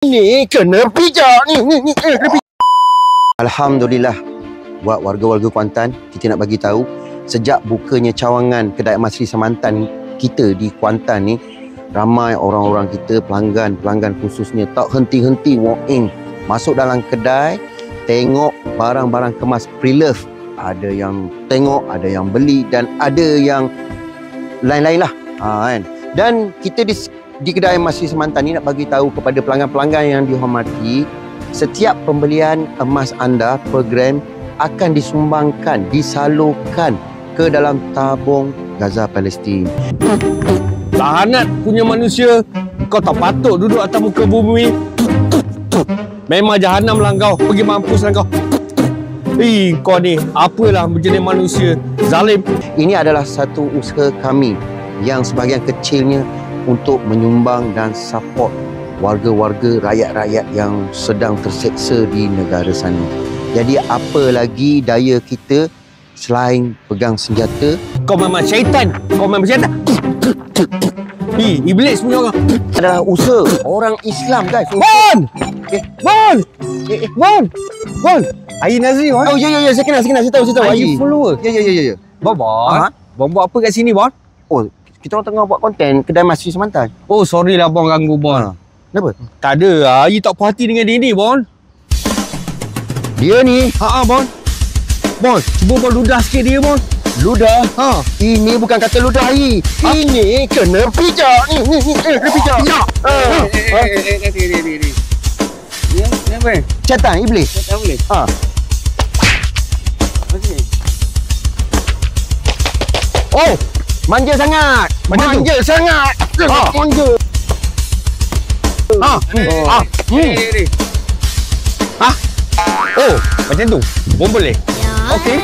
Ni kena pijak ni. Alhamdulillah, buat warga-warga Kuantan, kita nak bagi tahu sejak bukanya cawangan kedai emas Sri Samantan kita di Kuantan ni, ramai orang-orang kita, pelanggan khususnya tak henti-henti walk in masuk dalam kedai, tengok barang-barang kemas pre-love. Ada yang tengok, ada yang beli dan ada yang lain-lain lah. Kan? Dan kita di kedai emas Sri Samantan ni nak bagi tahu kepada pelanggan-pelanggan yang dihormati, setiap pembelian emas anda per gram akan disumbangkan, disalurkan ke dalam tabung Gaza Palestin. Lahanat punya manusia, kau tak patut duduk atas muka bumi. Memang jahanam lah kau, pergi mampus lah kau. Kau ni apalah berjenis manusia zalim. Ini adalah satu usaha kami yang sebahagian kecilnya untuk menyumbang dan support warga-warga, rakyat-rakyat yang sedang terseksa di negara sana. Jadi apa lagi daya kita selain pegang senjata? Kau memang syaitan. Kau memang syaitan. Iblis punya orang. Adalah usaha orang Islam, guys. Bon! Bon! Air Nazri, Bon. Oh, ya. Saya kenal. Saya tahu. Air follower. Ya. Bon. Bon buat apa kat sini, Bon? Oh, kita orang tengah buat konten kedai emas Sri Samantan. Oh, sorry lah, Bon, ganggu, Bon. Kenapa? Tak ada. Air tak puas hati dengan dia ni, Bon. Dia ni? Bon. Bon, cuba Bon ludah sikit dia, Bon. Ludah? Ini bukan kata ludah air. Ini kena pijak ni. Kena pijak. Ni apa? Syaitan, iblis. Tak boleh. Oh, manja sangat. Manja sangat. Manja. Oh, macam tu. Bon boleh. Okey.